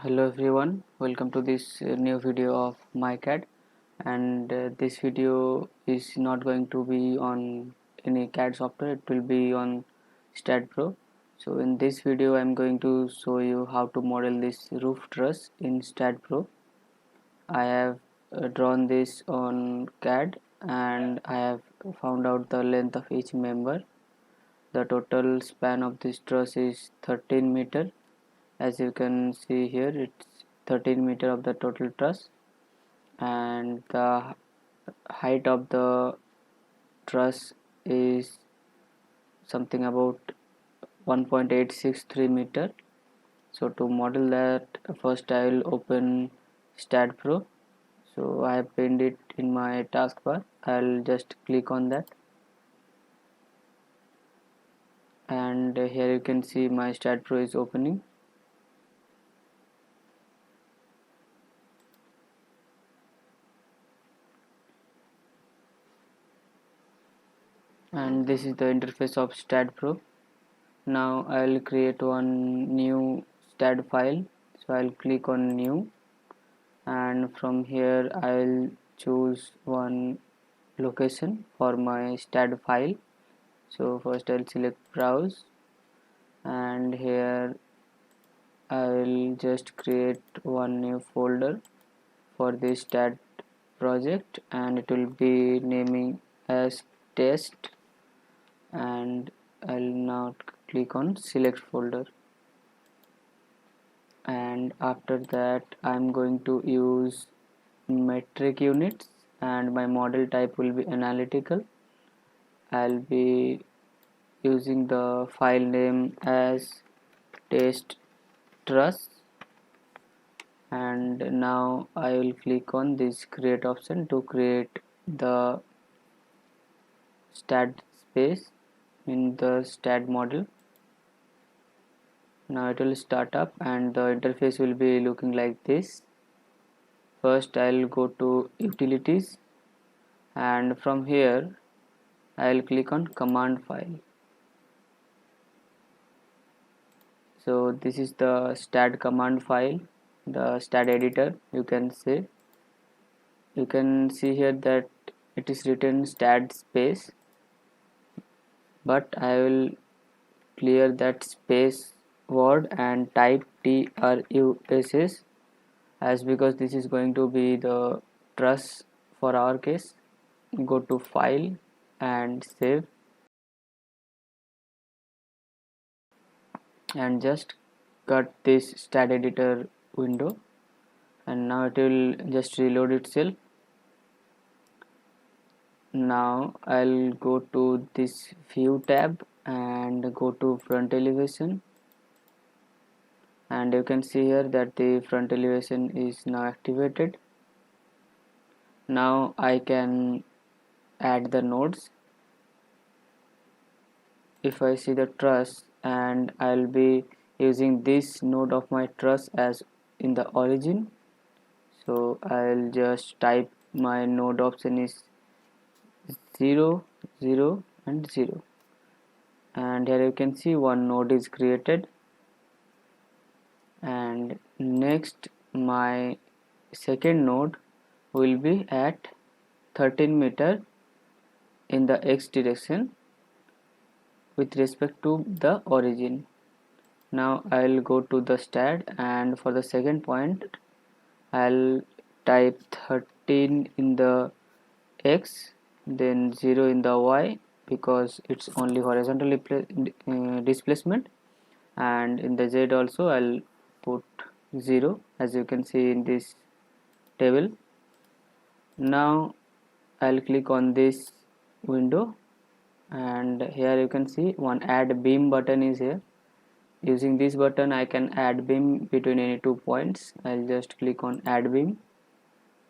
Hello everyone, welcome to this new video of MyCAD, and this video is not going to be on any CAD software, it will be on StatPro. So in this video I am going to show you how to model this roof truss in StatPro. I have drawn this on CAD and I have found out the length of each member. The total span of this truss is 13 meter. As you can see here, it's 13 meter of the total truss, and the height of the truss is something about 1.863 meter. So to model that, first I will open StatPro. So I have pinned it in my taskbar. I'll just click on that, and here you can see my StatPro is opening. And this is the interface of StatPro. Now I'll create one new stat file, so I'll click on new, and from here I'll choose one location for my stat file. So first I'll select browse, and here I'll just create one new folder for this stat project, and it will be naming as test, and I'll now click on select folder. And after that I'm going to use metric units, and my model type will be analytical. I'll be using the file name as test truss, and now I will click on this create option to create the stat space in the stat model. Now it will start up and the interface will be looking like this. First I'll go to utilities, and from here I'll click on command file. So this is the stat command file, the stat editor, you can say. You can see here that it is written stat space, but I will clear that space word and type truss, as because this is going to be the truss for our case. Go to file and save, and just cut this stat editor window, and now it will just reload itself. Now I'll go to this view tab and go to front elevation, and you can see here that the front elevation is now activated. Now I can add the nodes. If I see the truss, and I'll be using this node of my truss as in the origin, so I'll just type my node option is 0 0 and 0, and here you can see one node is created. And next my second node will be at 13 meter in the x direction with respect to the origin. Now I'll go to the stat, and for the second point I'll type 13 in the x, then 0 in the y, because it's only horizontal displacement, and in the z also I'll put 0, as you can see in this table. Now I'll click on this window, and here you can see one add beam button is here. Using this button I can add beam between any 2 points. I'll just click on add beam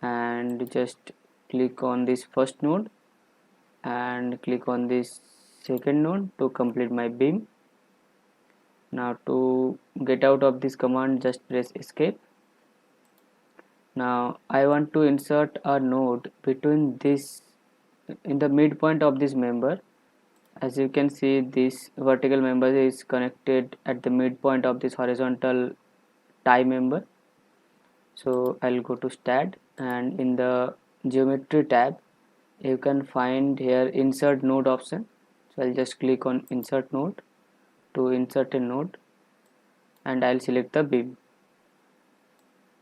and just click on this first node and click on this second node to complete my beam. Now to get out of this command, just press escape. Now I want to insert a node between this, in the midpoint of this member. As you can see, this vertical member is connected at the midpoint of this horizontal tie member. So I'll go to stat, and in the geometry tab you can find here insert node option. So I'll just click on insert node to insert a node, and I'll select the beam.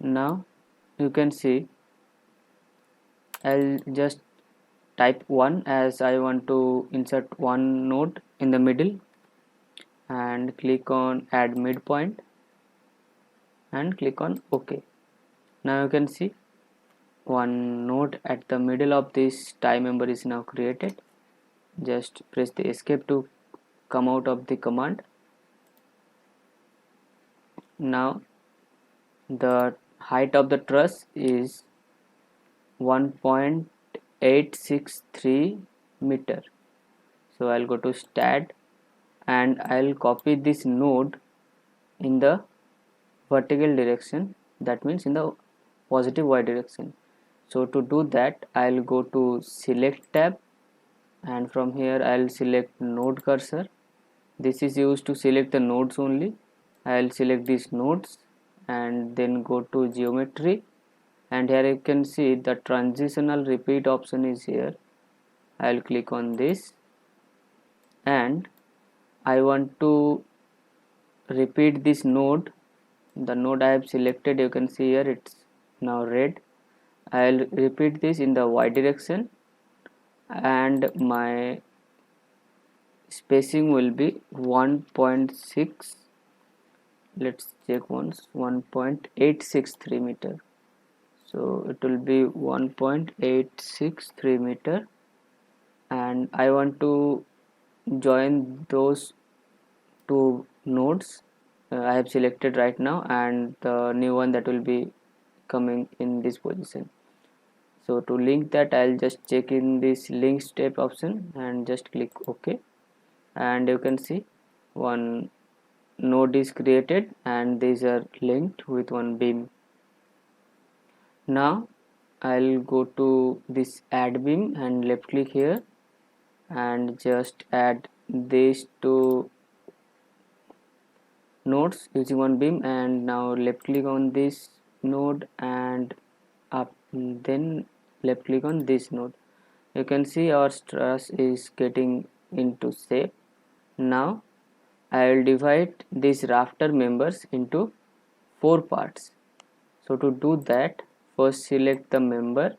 Now you can see I'll just type 1 as I want to insert one node in the middle, and click on add midpoint and click on OK. Now you can see one node at the middle of this tie member is now created. Just press the escape to come out of the command. Now the height of the truss is 1.863 meter. So I'll go to stat, and I'll copy this node in the vertical direction, that means in the positive y direction. So to do that, I'll go to select tab, and from here I'll select node cursor. This is used to select the nodes only. I'll select these nodes and then go to geometry, and here you can see the transitional repeat option is here. I'll click on this, and I want to repeat this node. The node I have selected, you can see here it's now red. I'll repeat this in the y direction, and my spacing will be 1.6. Let's check once. 1.863 meter. So it will be 1.863 meter, and I want to join those two nodes I have selected right now, and the new one that will be coming in this position. So to link that, I'll just check in this link step option and just click OK, and you can see one node is created and these are linked with one beam. Now I'll go to this add beam and left click here and just add these two nodes using one beam, and now left click on this node and up, then left click on this node. You can see our truss is getting into shape. Now I will divide these rafter members into 4 parts. So to do that, first select the member,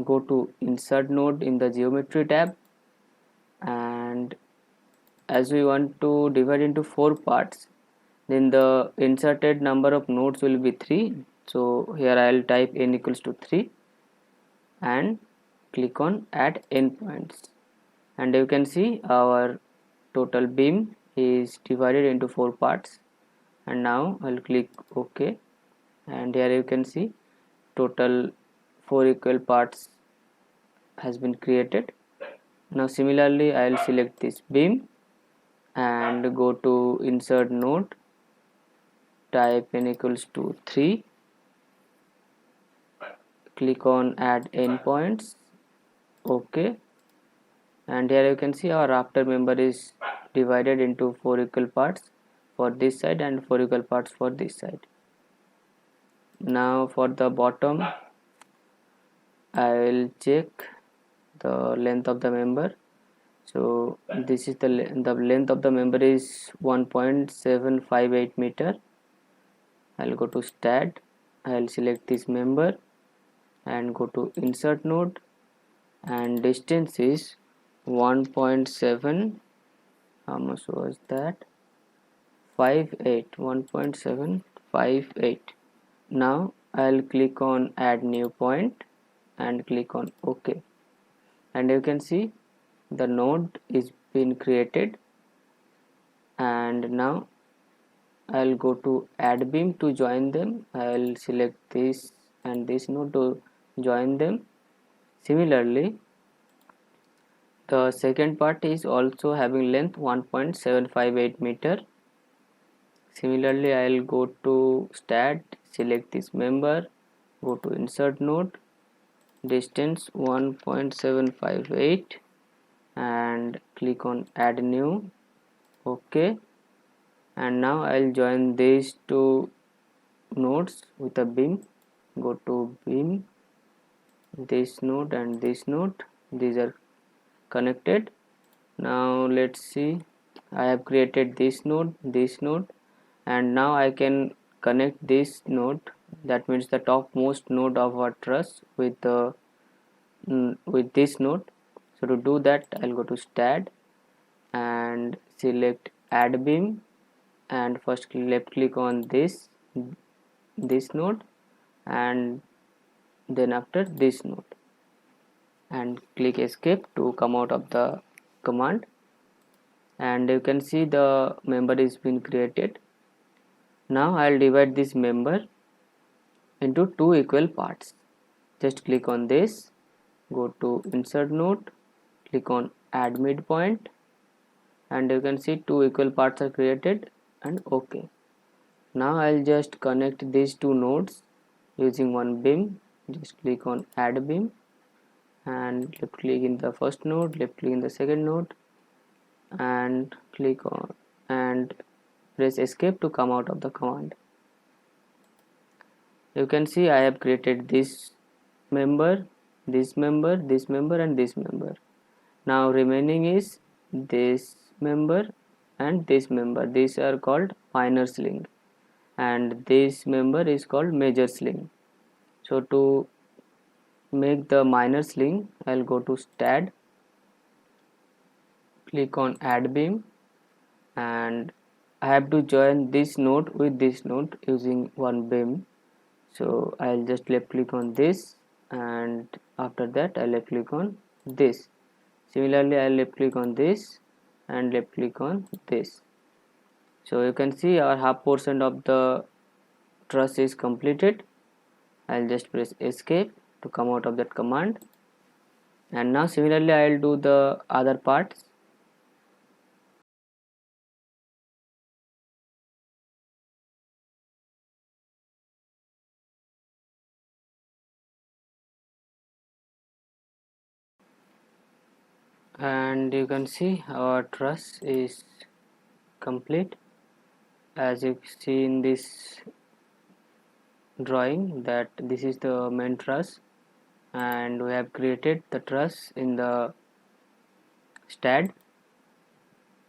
go to insert node in the geometry tab, and as we want to divide into 4 parts, then the inserted number of nodes will be 3. So here I will type n equals to 3 and click on add endpoints, and you can see our total beam is divided into 4 parts. And now I'll click OK, and here you can see total 4 equal parts has been created. Now similarly I'll select this beam and go to insert node, type n equals to 3, click on add endpoints, OK, and here you can see our rafter member is divided into 4 equal parts for this side and 4 equal parts for this side. Now for the bottom, I will check the length of the member. So this is the length of the member is 1.758 meter. I'll go to stat, I'll select this member and go to insert node, and distance is 1.7, how much was that, 1.758. Now I'll click on add new point and click on OK, and you can see the node is been created. And now I'll go to add beam to join them. I'll select this and this node to join them. Similarly, the second part is also having length 1.758 meter. Similarly, I'll go to stat, select this member, go to insert node, distance 1.758, and click on add new, OK, and now I'll join these two nodes with a beam. go to beam, this node and this node, these are connected. Now let's see, I have created this node, and now I can connect this node, that means the topmost node of our truss with this node. So to do that, I'll go to STAD and select add beam, and first left click on this node, and then after this node, and click escape to come out of the command, and you can see the member is been created. Now I'll divide this member into two equal parts. Just click on this, go to insert node, click on add midpoint, and you can see two equal parts are created, and OK. Now I'll just connect these two nodes using one beam. Just click on add beam and left click in the first node, left click in the second node, and click on and press escape to come out of the command. You can see I have created this member, this member, this member, and this member. Now remaining is this member and this member. These are called minor sling, and this member is called major sling. So to make the minor sling, I'll go to STAD, click on add beam, and I have to join this node with this node using one beam. So I'll just left click on this, and after that I'll left click on this. Similarly, I'll left click on this and left click on this. So you can see our half portion of the truss is completed. I'll just press escape to come out of that command, and now similarly I'll do the other parts. And you can see our truss is complete. As you see in this drawing, that this is the main truss, and we have created the truss in the STAD.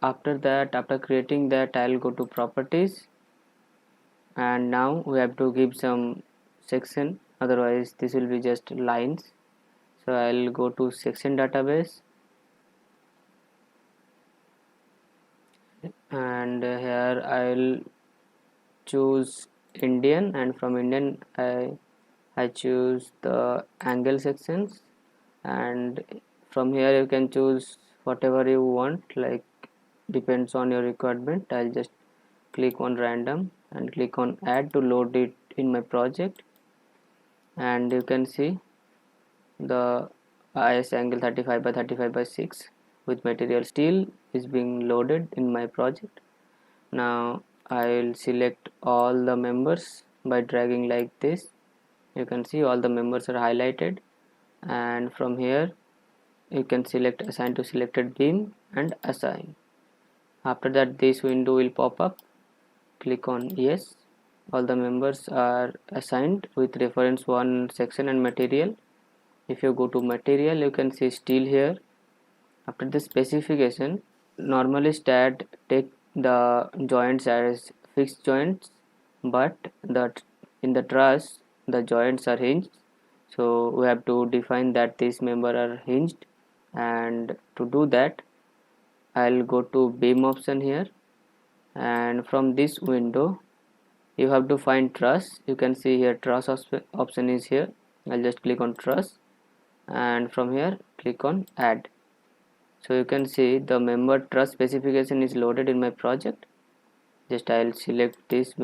After that, after creating that, I'll go to properties, and now we have to give some section, otherwise this will be just lines. So I'll go to section database, and here I'll choose Indian, and from Indian I choose the angle sections, and from here you can choose whatever you want, like depends on your requirement. I'll just click on random and click on add to load it in my project, and you can see the IS angle 35 by 35 by 6 with material steel is being loaded in my project. Now I will select all the members by dragging like this. You can see all the members are highlighted, and from here you can select assign to selected beam and assign. After that, this window will pop up. Click on yes. All the members are assigned with reference one section and material. If you go to material, you can see steel here. After the specification, normally STAD take the joints as fixed joints, but in the truss the joints are hinged, so we have to define that these member are hinged. And to do that, I'll go to beam option here, and from this window you have to find truss. You can see here truss option is here. I'll just click on truss, and from here click on add. So you can see the member truss specification is loaded in my project. Just I'll select this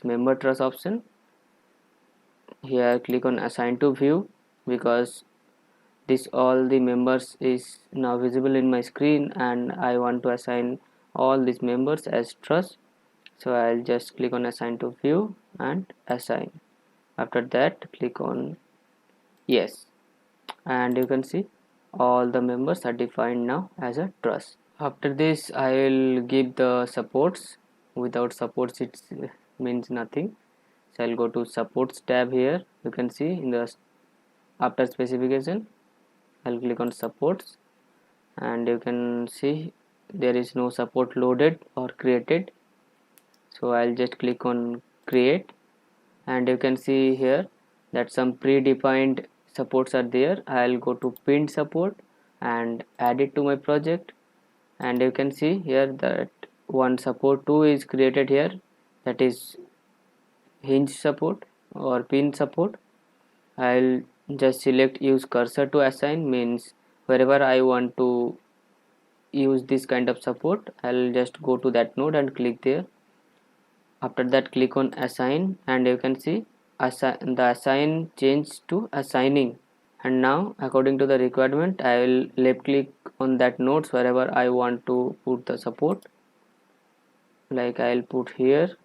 member truss option. Here click on assign to view, because this all the members is now visible in my screen, and I want to assign all these members as truss. So I'll just click on assign to view and assign. After that, click on yes, and you can see all the members are defined now as a truss. After this, I will give the supports. Without supports it means nothing. So I'll go to supports tab here, you can see in the after specification I'll click on supports, and you can see there is no support loaded or created, so I'll just click on create, and you can see here that some predefined supports are there. I'll go to pinned support and add it to my project, and you can see here that one support 2 is created here, that is hinge support or pin support. I'll just select use cursor to assign, means wherever I want to use this kind of support I'll just go to that node and click there. After that click on assign, and you can see the assign changed to assigning, and now according to the requirement I will left click on that nodes wherever I want to put the support, like I'll put here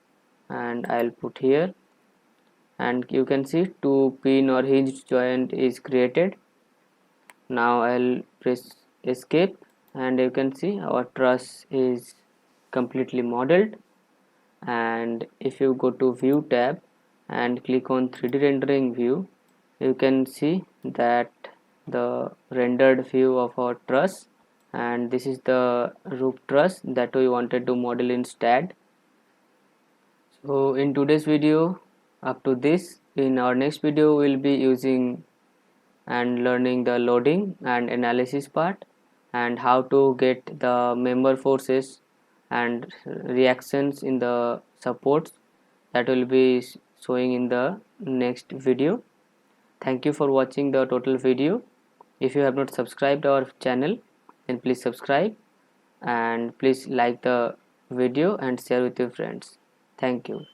and I'll put here, and you can see two pin or hinge joint is created. Now I'll press escape, and you can see our truss is completely modeled. And if you go to view tab and click on 3D rendering view, you can see that the rendered view of our truss, and this is the roof truss that we wanted to model in STAAD. So in today's video up to this, in our next video we'll be using and learning the loading and analysis part, and how to get the member forces and reactions in the supports, that will be showing in the next video. Thank you for watching the total video. If you have not subscribed our channel, then please subscribe, and please like the video and share with your friends. Thank you.